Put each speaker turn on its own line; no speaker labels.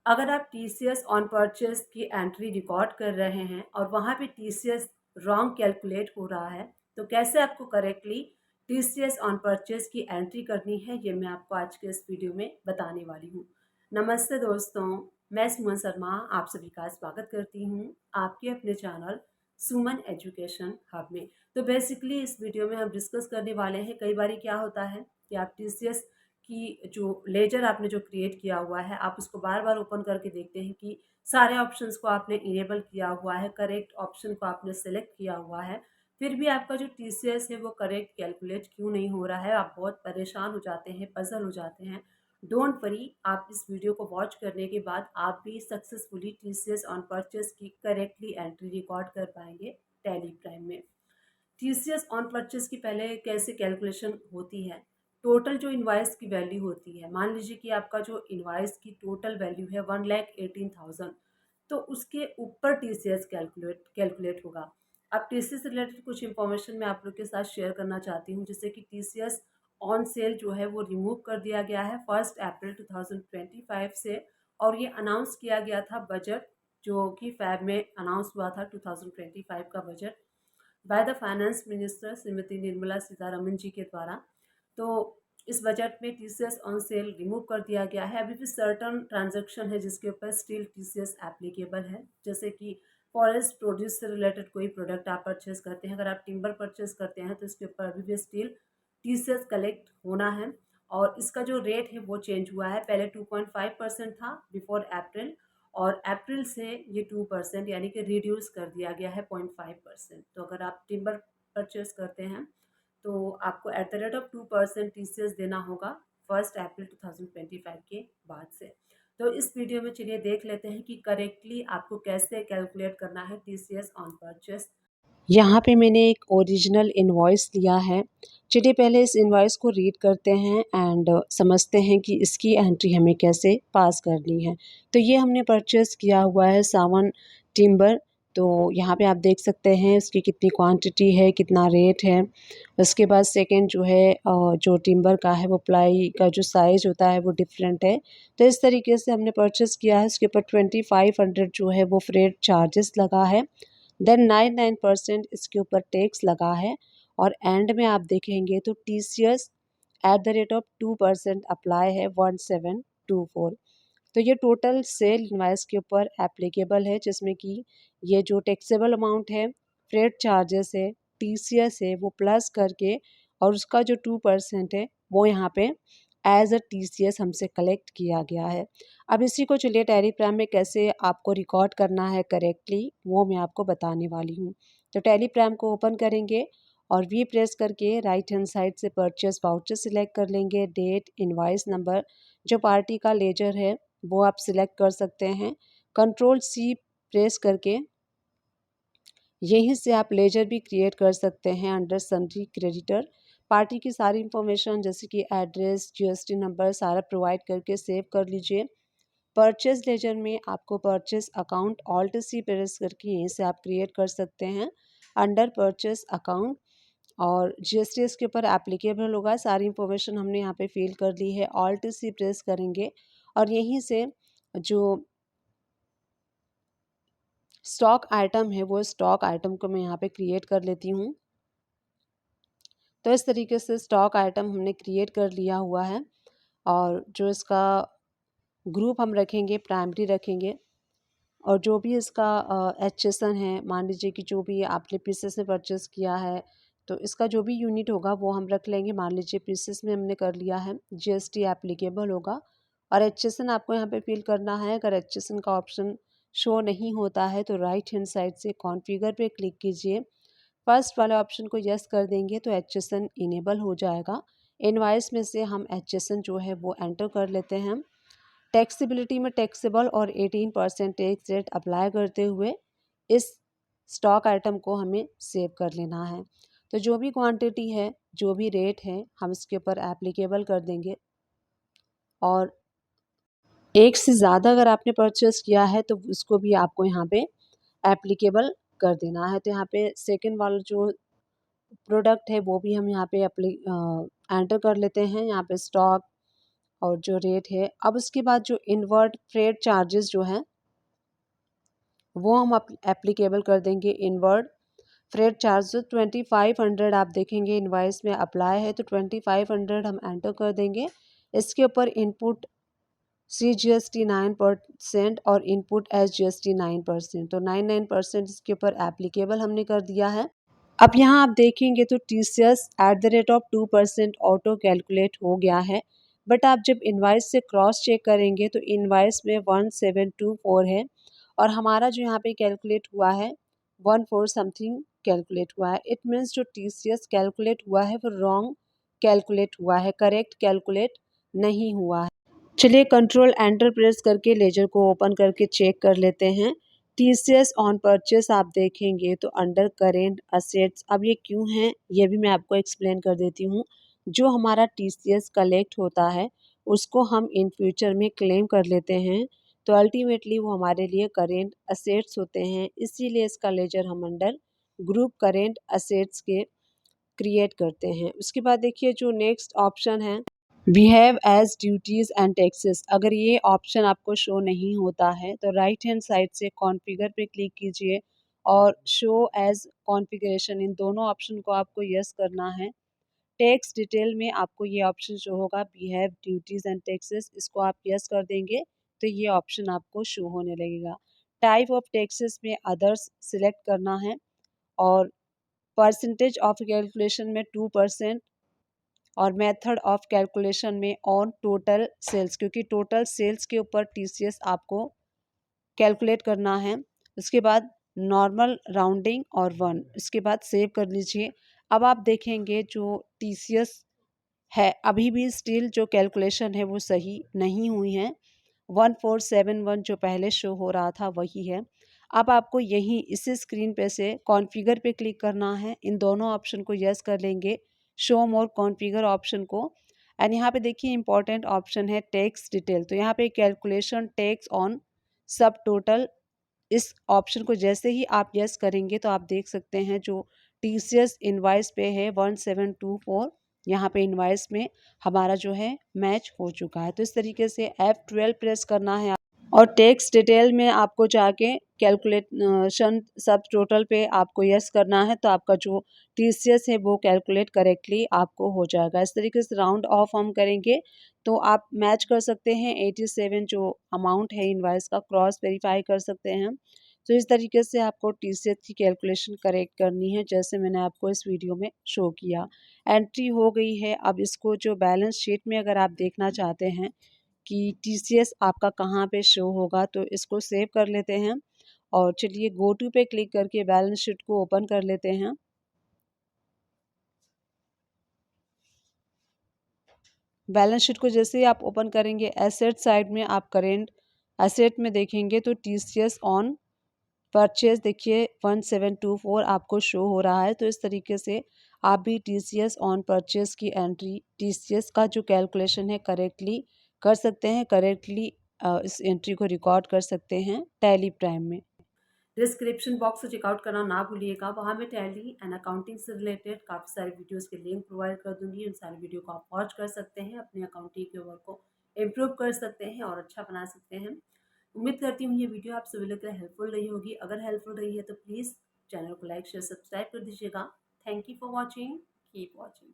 अगर आप TCS on purchase की एंट्री रिकॉर्ड कर रहे हैं और वहाँ पे टीसीएस रॉन्ग कैलकुलेट हो रहा है, तो कैसे आपको करेक्टली टीसीएस ऑन परचेज की एंट्री करनी है, ये मैं आपको आज के इस वीडियो में बताने वाली हूँ। नमस्ते दोस्तों, मैं सुमन शर्मा आप सभी का स्वागत करती हूँ आपके अपने चैनल सुमन एजुकेशन हब में। तो बेसिकली इस वीडियो में हम डिस्कस करने वाले हैं, कई बार क्या होता है कि आप टीसीएस कि जो लेजर आपने जो क्रिएट किया हुआ है, आप उसको बार बार ओपन करके देखते हैं कि सारे ऑप्शंस को आपने इनेबल किया हुआ है, करेक्ट ऑप्शन को आपने सेलेक्ट किया हुआ है, फिर भी आपका जो टीसीएस है वो करेक्ट कैलकुलेट क्यों नहीं हो रहा है। आप बहुत परेशान हो जाते हैं, पजल हो जाते हैं। डोंट वरी, आप इस वीडियो को वॉच करने के बाद आप भी सक्सेसफुली टीसीएस ऑन परचेज की करेक्टली एंट्री रिकॉर्ड कर पाएंगे टैली प्राइम में। टीसीएस ऑन परचेज की पहले कैसे कैलकुलेशन होती है, टोटल जो इनवाइस की वैल्यू होती है, मान लीजिए कि आपका जो इनवाइस की टोटल वैल्यू है 1,18,000, तो उसके ऊपर टीसीएस कैलकुलेट होगा। अब टीसीएस से रिलेटेड कुछ इंफॉर्मेशन मैं आप लोग के साथ शेयर करना चाहती हूँ, जैसे कि टीसीएस ऑन सेल जो है वो रिमूव कर दिया गया है 1 अप्रैल 2025 से, और ये अनाउंस किया गया था बजट, जो कि फैब में अनाउंस हुआ था 2025 का budget by the finance minister Shrimati Nirmala Sitharaman ji के द्वारा। तो इस बजट में टीसीएस ऑन सेल रिमूव कर दिया गया है। अभी भी सर्टन ट्रांजैक्शन है जिसके ऊपर स्टिल टीसीएस एप्लीकेबल है, जैसे कि फॉरेस्ट प्रोड्यूस से रिलेटेड कोई प्रोडक्ट आप परचेज करते हैं, अगर आप टिम्बर परचेज करते हैं तो इसके ऊपर अभी भी स्टिल टीसीएस कलेक्ट होना है। और इसका जो रेट है वो चेंज हुआ है, पहले 2.5% था बिफोर अप्रैल, और अप्रैल से ये 2% यानी कि रिड्यूस कर दिया गया है 0.5%। तो अगर आप टिम्बर परचेज करते हैं तो आपको at the rate of 2% TCS देना होगा 1 अप्रैल 2025 के बाद से। तो इस वीडियो में चलिए देख लेते हैं कि करेक्टली आपको कैसे कैलकुलेट करना है टीसीएस ऑन परचेज। यहाँ पे मैंने एक ओरिजिनल इनवॉइस लिया है। चलिए पहले इस इनवॉइस को रीड करते हैं एंड समझते हैं कि इसकी एंट्री हमें कैसे पास करनी है। तो ये हमने परचेज़ किया हुआ है सावन टिम्बर। तो यहाँ पे आप देख सकते हैं उसकी कितनी क्वांटिटी है, कितना रेट है। उसके बाद सेकंड जो है जो टिम्बर का है वो प्लाई का जो साइज़ होता है वो डिफरेंट है। तो इस तरीके से हमने परचेज़ किया है। उसके ऊपर 2500 जो है वो फ्रेट चार्जेस लगा है। देन 99% इसके ऊपर टैक्स लगा है, और एंड में आप देखेंगे तो TCS at the rate of 2% apply है 1724। तो ये टोटल सेल इनवाइस के ऊपर एप्लीकेबल है, जिसमें कि ये जो टैक्सेबल अमाउंट है, फ्रेट चार्जेस है, टीसीएस है, वो प्लस करके और उसका जो 2% है वो यहाँ पे एज अ टीसीएस हमसे कलेक्ट किया गया है। अब इसी को चलिए टैली प्राइम में कैसे आपको रिकॉर्ड करना है करेक्टली, वो मैं आपको बताने वाली हूँ। तो टैली प्राइम को ओपन करेंगे और वी प्रेस करके राइट हैंड साइड से परचेस वाउचर सिलेक्ट कर लेंगे। डेट, इनवाइस नंबर, जो पार्टी का लेजर है वो आप सिलेक्ट कर सकते हैं। कंट्रोल सी प्रेस करके यहीं से आप लेजर भी क्रिएट कर सकते हैं अंडर सन्ड्री क्रेडिटर। पार्टी की सारी इन्फॉर्मेशन जैसे कि एड्रेस, जीएसटी नंबर सारा प्रोवाइड करके सेव कर लीजिए। परचेज लेजर में आपको purchase account alt C press करके यहीं से आप क्रिएट कर सकते हैं अंडर परचेज अकाउंट, और जीएसटी इसके ऊपर एप्लीकेबल होगा। सारी इन्फॉर्मेशन हमने यहाँ पे फिल कर ली है। ऑल्ट सी प्रेस करेंगे और यहीं से जो स्टॉक आइटम है वो स्टॉक आइटम को मैं यहाँ पे क्रिएट कर लेती हूँ। तो इस तरीके से स्टॉक आइटम हमने क्रिएट कर लिया हुआ है, और जो इसका ग्रुप हम रखेंगे प्राइमरी रखेंगे, और जो भी इसका एचएसएन है, मान लीजिए कि जो भी आपने पीसेस में परचेस किया है तो इसका जो भी यूनिट होगा वो हम रख लेंगे। मान लीजिए पीसेस में हमने कर लिया है, जीएसटी एप्लीकेबल होगा। और एचएसएन आपको यहाँ पे फिल करना है। अगर एचएसएन का ऑप्शन शो नहीं होता है तो राइट हैंड साइड से कॉन्फ़िगर पे क्लिक कीजिए। फर्स्ट वाले ऑप्शन को यस कर देंगे तो एचएसएन इनेबल हो जाएगा। इनवाइस में से हम एचएसएन जो है वो एंटर कर लेते हैं। टैक्सेबिलिटी में टैक्सेबल और 18% टैक्स रेट अप्लाई करते हुए इस स्टॉक आइटम को हमें सेव कर लेना है। तो जो भी क्वांटिटी है, जो भी रेट है, हम इसके ऊपर एप्लीकेबल कर देंगे। और एक से ज़्यादा अगर आपने परचेस किया है तो उसको भी आपको यहाँ पे एप्लीकेबल कर देना है। तो यहाँ पे सेकंड वाला जो प्रोडक्ट है वो भी हम यहाँ पे एंटर कर लेते हैं। यहाँ पे स्टॉक और जो रेट है। अब उसके बाद जो इनवर्ड फ्रेट चार्जेस जो हैं वो हम एप्लीकेबल कर देंगे। इनवर्ड फ्रेट चार्ज 2500 आप देखेंगे इनवाइस में अप्लाई है, तो 2500 हम एंटर कर देंगे। इसके ऊपर इनपुट CGST 9% और इनपुट SGST 9%, तो 9% इसके ऊपर एप्लीकेबल हमने कर दिया है। अब यहाँ आप देखेंगे तो TCS @2% ऑटो कैलकुलेट हो गया है, बट आप जब इनवाइस से क्रॉस चेक करेंगे तो इनवाइस में 1724 है और हमारा जो यहाँ पे कैलकुलेट हुआ है 14 समथिंग कैलकुलेट हुआ है। इट मीन्स जो TCS कैलकुलेट हुआ है वो रॉन्ग कैलकुलेट हुआ है, करेक्ट कैलकुलेट नहीं हुआ है। चलिए कंट्रोल एंटर प्रेस करके लेजर को ओपन करके चेक कर लेते हैं। TCS ऑन परचेस आप देखेंगे तो अंडर करेंट असेट्स, अब ये क्यों है ये भी मैं आपको एक्सप्लेन कर देती हूँ। जो हमारा TCS कलेक्ट होता है उसको हम इन फ्यूचर में क्लेम कर लेते हैं, तो अल्टीमेटली वो हमारे लिए करेंट असेट्स होते हैं, इसीलिए इसका लेजर हम अंडर ग्रुप करेंट असेट्स के क्रिएट करते हैं। उसके बाद देखिए जो नेक्स्ट ऑप्शन है behave as duties and taxes, अगर ये ऑप्शन आपको शो नहीं होता है तो राइट हैंड साइड से कॉन्फ़िगर पे क्लिक कीजिए और शो एज कॉन्फ़िगरेशन, इन दोनों ऑप्शन को आपको यस करना है। टैक्स डिटेल में आपको ये ऑप्शन शो होगा बिहेव ड्यूटीज़ एंड टैक्सेस, इसको आप यस कर देंगे तो ये ऑप्शन आपको शो होने लगेगा। टाइप ऑफ टैक्सेस में अदर्स सिलेक्ट करना है और परसेंटेज ऑफ कैलकुलेशन में 2% और मेथड ऑफ कैलकुलेशन में ऑन टोटल सेल्स, क्योंकि टोटल सेल्स के ऊपर TCS आपको कैलकुलेट करना है। उसके बाद नॉर्मल राउंडिंग और 1, इसके बाद सेव कर लीजिए। अब आप देखेंगे जो TCS है अभी भी स्टिल जो कैलकुलेशन है वो सही नहीं हुई है। 1471 जो पहले शो हो रहा था वही है। अब आपको यहीं इसी स्क्रीन पे से कॉन्फ़िगर पे क्लिक करना है, इन दोनों ऑप्शन को यस कर लेंगे, शो मोर कॉन्फ़िगर ऑप्शन को। एंड यहाँ पे देखिए इंपॉर्टेंट ऑप्शन है टैक्स डिटेल, तो यहाँ पे कैलकुलेशन टैक्स ऑन सब टोटल, इस ऑप्शन को जैसे ही आप यस करेंगे तो आप देख सकते हैं जो TCS इनवाइस पे है 1724, यहाँ पे इनवाइस में हमारा जो है मैच हो चुका है। तो इस तरीके से F12 प्रेस करना है और टैक्स डिटेल में आपको जाके कैलकुलेशन सब टोटल पे आपको यस करना है, तो आपका जो TCS है वो कैलकुलेट करेक्टली आपको हो जाएगा। इस तरीके से राउंड ऑफ हम करेंगे तो आप मैच कर सकते हैं 87 जो अमाउंट है इनवाइस का, क्रॉस वेरीफाई कर सकते हैं। तो इस तरीके से आपको TCS की कैलकुलेशन करेक्ट करनी है जैसे मैंने आपको इस वीडियो में शो किया। एंट्री हो गई है, अब इसको जो बैलेंस शीट में अगर आप देखना चाहते हैं कि TCS आपका कहाँ पे शो होगा तो इसको सेव कर लेते हैं और चलिए गो टू पे क्लिक करके बैलेंस शीट को ओपन कर लेते हैं। बैलेंस शीट को जैसे ही आप ओपन करेंगे एसेट साइड में आप करेंट एसेट में देखेंगे तो TCS ऑन परचेज देखिए 1724 आपको शो हो रहा है। तो इस तरीके से आप भी TCS ऑन परचेज की एंट्री TCS का जो कैलकुलेशन है करेक्टली कर सकते हैं, करेक्टली इस एंट्री को रिकॉर्ड कर सकते हैं टैली प्राइम में। डिस्क्रिप्शन बॉक्स से चेकआउट करना ना भूलिएगा, वहाँ मैं टैली एंड अकाउंटिंग से रिलेटेड काफ़ी सारे वीडियोस के लिंक प्रोवाइड कर दूंगी, उन सारे वीडियो को आप वॉच कर सकते हैं, अपने अकाउंटिंग के वर्क को इम्प्रूव कर सकते हैं और अच्छा बना सकते हैं। उम्मीद करती हूँ ये वीडियो आप सभी लोग के लिए हेल्पफुल रही होगी। अगर हेल्पफुल रही है तो प्लीज़ चैनल को लाइक शेयर सब्सक्राइब कर दीजिएगा। Thank you for watching, keep watching.